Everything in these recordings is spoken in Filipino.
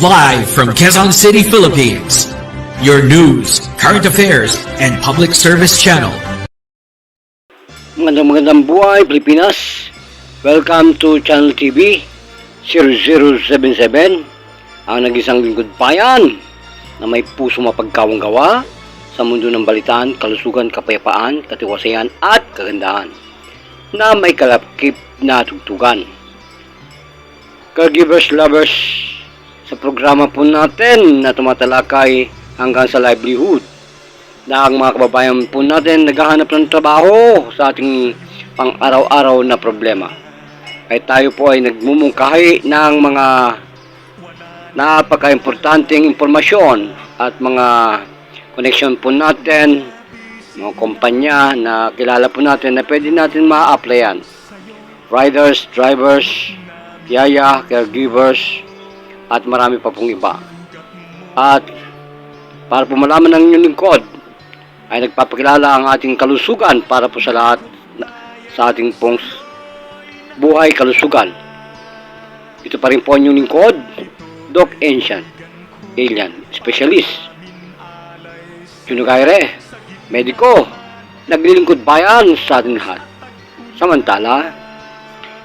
Live from Quezon City, Philippines. Your news, current affairs, and public service channel. Magandang buhay, Pilipinas. Welcome to Channel TV 0077, ang nag-isang lingkod bayan na may puso mapagkawang-gawa sa mundo ng balitaan, kalusugan, kapayapaan, katiwasayan at kagandahan na may kalakip na tugtugan. Caregivers lovers, sa programa po natin na tumatalakay hanggang sa livelihood na ang mga kababayan po natin naghahanap ng trabaho sa ating pang-araw-araw na problema. Ay tayo po ay nagmumungkahi ng mga napaka-importanteng impormasyon at mga connection po natin, mga kumpanya na kilala po natin na pwede natin ma-applyan. Riders, drivers, yaya, caregivers, at marami pa pong iba. At para po malaman ng inyong lingkod, ay nagpapakilala ang ating kalusugan para po sa lahat sa ating pong buhay kalusugan. Ito pa rin po ang inyong lingkod, Doc Ancient, Alien Specialist, Junugayre, mediko, naglilingkod bayan sa ating lahat. Samantala,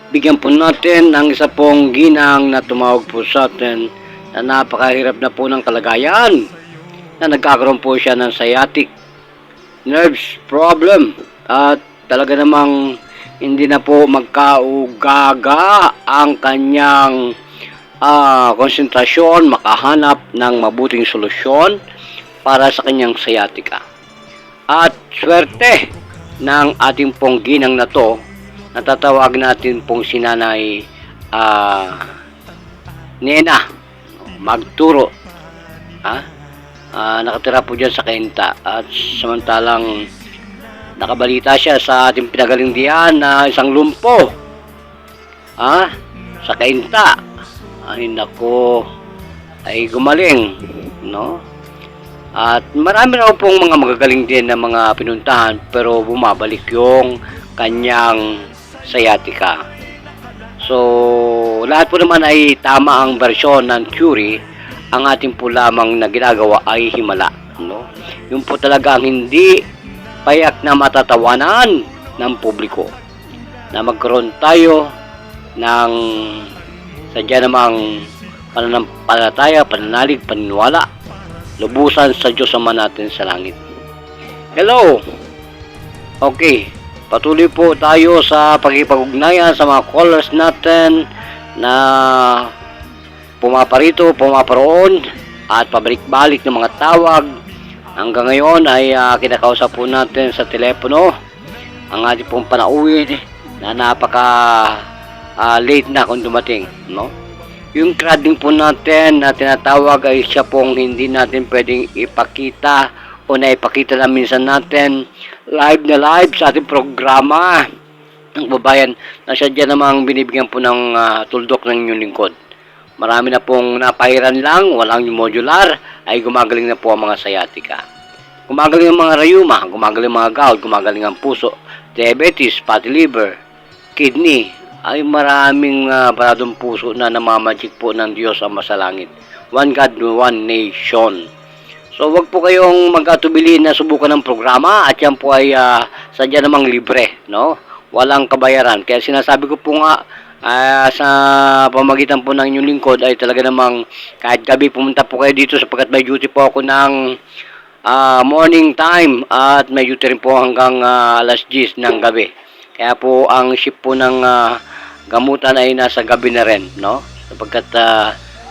bigyan po natin ng isa pong ginang na tumawag po sa atin na napakahirap na po ng kalagayan, na nagkakaroon po siya ng sciatic nerves problem at talaga namang hindi na po magkaugaga ang kanyang konsentrasyon, makahanap ng mabuting solusyon para sa kanyang sciatica. At swerte ng ating pong ginang na to, natatawag natin pong si Nanay Nena Magturo. Nakatira po dyan sa Cainta. At samantalang nakabalita siya sa ating pinagalindihan na isang lumpo sa Cainta. Ay nako, ay gumaling, no? At marami na pong mga magagaling din na mga pinuntahan, pero bumabalik yung kanyang sciatica. So, lahat po naman ay tama ang bersyon ng Curie. Ang ating po lamang na ginagawa ay himala, no? Yung po talaga ang hindi payak na matatawanan ng publiko, na magkaroon tayo ng sadya namang pananampalataya, pananalig, paniniwala, lubusan sa Diyos Ama natin sa langit. Hello! Okay, patuloy po tayo sa pagkipag-ugnayan sa mga callers natin na pumaparito, pumaparoon at pabalik-balik ng mga tawag. Hanggang ngayon ay kinakausap po natin sa telepono ang ating pong panauwid na napaka late na kung dumating, no? Yung cladding po natin na tinatawag ay siya pong hindi natin pwedeng ipakita o naipakita na minsan natin live na live sa ating programa ng babayan na siya dyan namang binibigyan po ng tuldok ng inyong lingkod. Marami na pong napahiran lang, walang modular, ay gumagaling na po ang mga sciatica. Gumagaling ang mga rayuma, gumagaling ang mga gout, gumagaling ang puso, diabetes, fatty liver, kidney, ay maraming baradong puso na namamagic po ng Diyos Ama sa langit. One God, one nation. So wag po kayong mag-atubili na subukan ng programa at yan po ay sadya namang libre, no? Walang kabayaran. Kaya sinasabi ko po nga sa pamagitan po ng inyong lingkod ay talaga namang kahit gabi pumunta po kayo dito sapagkat may duty po ako ng morning time at may duty rin po hanggang alas 10 ng gabi. Kaya po ang shift po ng gamutan ay nasa gabi na rin, no? Sapagkat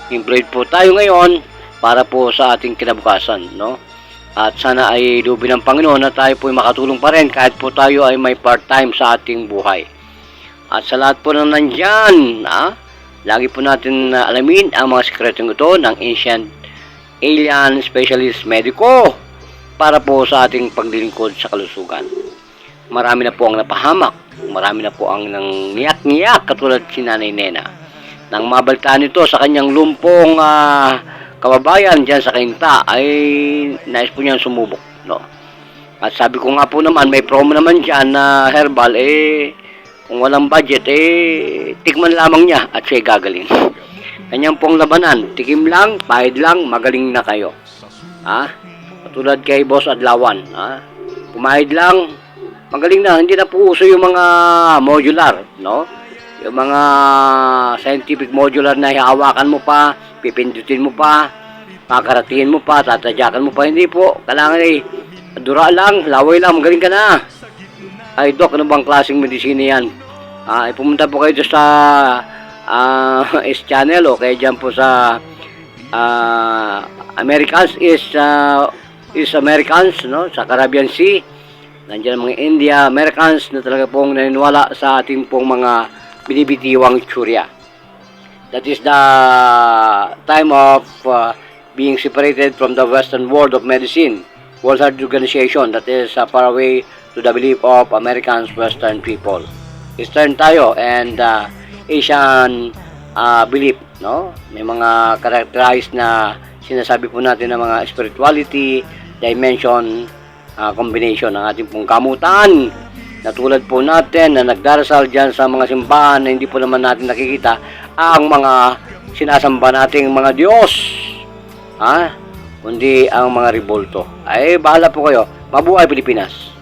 employed po tayo ngayon para po sa ating kinabukasan, no? At sana ay lubin ng Panginoon na tayo po ay makatulong pa rin kahit po tayo ay may part-time sa ating buhay. At sa lahat po na nandyan, lagi po natin alamin ang mga sekretong ito ng Ancient Alien Specialist Medico para po sa ating paglilingkod sa kalusugan. Marami na po ang napahamak, marami na po ang niyak-niyak katulad si Nanay Nena. Nang mabalitaan nito sa kanyang lumpong kababayan dyan sa Cainta ay nais po niyang sumubok, no? At sabi ko nga po naman, may promo naman dyan na herbal, kung walang budget, tikman lamang niya at siya gagaling. Ganyan pong labanan. Tikim lang, pahid lang, magaling na kayo. Katulad kay Boss Adlawan. Pumahid lang, magaling na. Hindi na po uso yung mga modular, no? Yung mga scientific modular na hawakan mo pa, pipindutin mo pa, kakaratiin mo pa, tatadyakan mo pa. Hindi po. Kailangan dura lang, laway lang, magaling ka na. Ay, Doc, ano bang klaseng medisina yan? Pumunta po kayo sa S-Channel o kaya dyan po sa Americans is Americans, no? Sa Caribbean Sea. Nandiyan ang mga India, Americans na talaga pong naniniwala sa ating pong mga binibitiwang tsurya. That is the time of being separated from the Western world of medicine, World Health Organization, that is far away to the belief of Americans, Western people. Eastern tayo and Asian belief, no? May mga characterized na sinasabi po natin ng mga spirituality, dimension, combination ng ating pong gamutan. Na tulad po natin na nagdarasal dyan sa mga simbahan na hindi po naman natin nakikita ang mga sinasamba nating mga Diyos. Kundi ang mga rebulto. Ay, bahala po kayo. Mabuhay Pilipinas!